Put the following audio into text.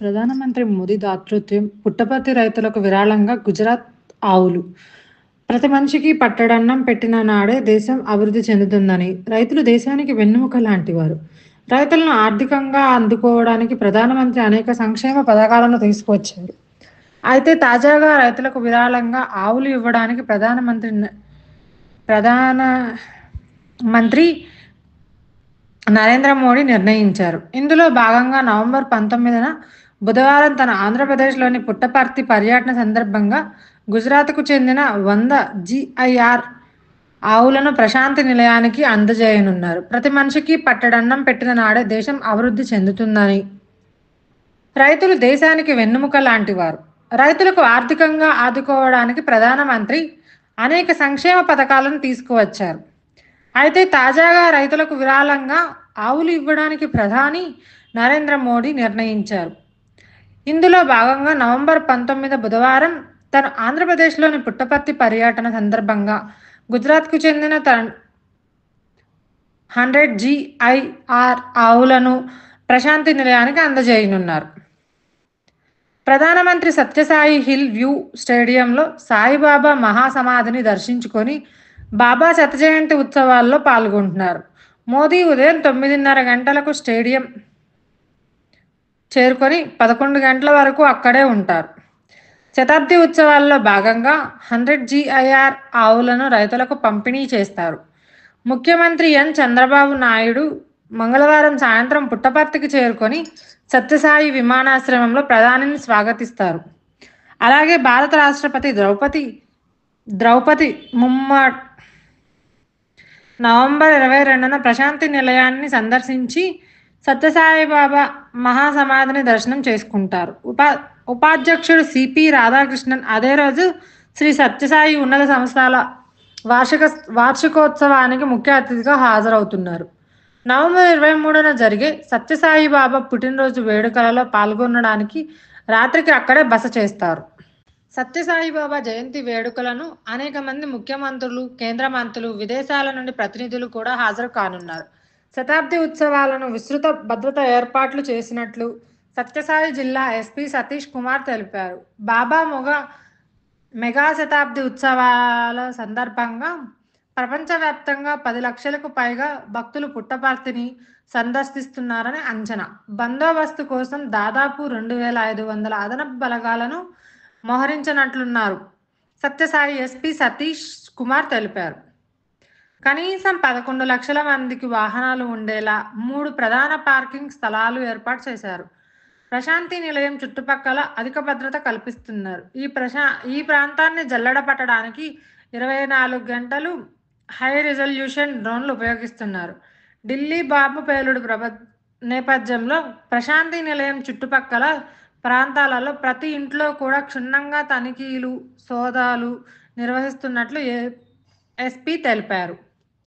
ప్రధానమంత్రి మోదీ దాతృత్వం పుట్టపర్తి రైతులకు విరాళంగా గుజరాత్ ఆవులు. ప్రతి మనిషికి పట్టడన్నం పెట్టిన నాడే దేశం అభివృద్ధి చెందుతుందని, రైతులు దేశానికి వెన్నెముక లాంటివారు. రైతులను ఆర్థికంగా అందుకోవడానికి ప్రధానమంత్రి అనేక సంక్షేమ పథకాలను తీసుకువచ్చారు. అయితే తాజాగా రైతులకు విరాళంగా ఆవులు ఇవ్వడానికి ప్రధాన మంత్రి నరేంద్ర మోడీ నిర్ణయించారు. ఇందులో భాగంగా నవంబర్ 19న బుధవారం తన ఆంధ్రప్రదేశ్లోని పుట్టపర్తి పర్యటన సందర్భంగా గుజరాత్కు చెందిన 100 జీఐఆర్ ఆవులను ప్రశాంతి నిలయానికి అందజేయనున్నారు. ప్రతి మనిషికి పట్టడన్నం పెట్టిన నాడే దేశం అభివృద్ధి చెందుతుందని, రైతులు దేశానికి వెన్నెముక లాంటివారు. రైతులకు ఆర్థికంగా ఆదుకోవడానికి ప్రధానమంత్రి అనేక సంక్షేమ పథకాలను తీసుకువచ్చారు. అయితే తాజాగా రైతులకు విరాళంగా ఆవులు ఇవ్వడానికి ప్రధాని నరేంద్ర మోడీ నిర్ణయించారు. ఇందులో భాగంగా నవంబర్ 19 బుధవారం తన ఆంధ్రప్రదేశ్లోని పుట్టపర్తి పర్యటన సందర్భంగా గుజరాత్కు చెందిన 100 జీఐఆర్ ఆవులను ప్రశాంతి నిలయానికి అందజేయనున్నారు. ప్రధానమంత్రి సత్యసాయి హిల్ వ్యూ స్టేడియంలో సాయిబాబా మహాసమాధిని దర్శించుకొని బాబా శత జయంతి ఉత్సవాల్లో పాల్గొంటున్నారు. మోదీ ఉదయం 9:30 గంటలకు స్టేడియం చేరుకొని 11 గంటల వరకు అక్కడే ఉంటారు. శతాబ్ది ఉత్సవాల్లో భాగంగా 100 జీఐఆర్ ఆవులను రైతులకు పంపిణీ చేస్తారు. ముఖ్యమంత్రి ఎన్ చంద్రబాబు నాయుడు మంగళవారం సాయంత్రం పుట్టపర్తికి చేరుకొని సత్యసాయి విమానాశ్రయంలో ప్రధానిని స్వాగతిస్తారు. అలాగే భారత రాష్ట్రపతి ద్రౌపది ముర్ము నవంబర్ 22న ప్రశాంతి నిలయాన్ని సందర్శించి సత్యసాయిబాబా మహాసమాధిని దర్శనం చేసుకుంటారు. ఉపాధ్యక్షుడు సిపి రాధాకృష్ణన్ అదే రోజు శ్రీ సత్యసాయి ఉన్నత సంస్థల వార్షికోత్సవానికి ముఖ్య అతిథిగా హాజరవుతున్నారు. నవంబర్ 23న జరిగే సత్యసాయిబాబా పుట్టినరోజు వేడుకలలో పాల్గొనడానికి రాత్రికి అక్కడే బస చేస్తారు. సత్యసాయిబాబా జయంతి వేడుకలను అనేక మంది ముఖ్యమంత్రులు, కేంద్ర మంత్రులు, విదేశాల నుండి ప్రతినిధులు కూడా హాజరు కానున్నారు. శతాబ్ది ఉత్సవాలను విస్తృత భద్రత ఏర్పాట్లు చేసినట్లు సత్యసాయి జిల్లా ఎస్పీ సతీష్ కుమార్ తెలిపారు. బాబా మెగా శతాబ్ది ఉత్సవాల సందర్భంగా ప్రపంచవ్యాప్తంగా 10 లక్షలకు పైగా భక్తులు పుట్టపర్తిని సందర్శిస్తున్నారని అంచనా. బందోబస్తు కోసం దాదాపు 2500 అదనపు బలగాలను మోహరించినట్లున్నారు సత్యసాయి ఎస్పీ సతీష్ కుమార్ తెలిపారు. కనీసం 11 లక్షల మందికి వాహనాలు ఉండేలా 3 ప్రధాన పార్కింగ్ స్థలాలు ఏర్పాటు చేశారు. ప్రశాంతి నిలయం చుట్టుపక్కల అధిక భద్రత కల్పిస్తున్నారు. ఈ ప్రాంతాన్ని జల్లెడ పట్టడానికి 24 గంటలు హై రిజల్యూషన్ డ్రోన్లు ఉపయోగిస్తున్నారు. ఢిల్లీ బాంబు పేలుడు నేపథ్యంలో ప్రశాంతి నిలయం చుట్టుపక్కల ప్రాంతాలలో ప్రతి ఇంట్లో కూడా క్షుణ్ణంగా తనిఖీలు, సోదాలు నిర్వహిస్తున్నట్లు ఎస్పీ తెలిపారు.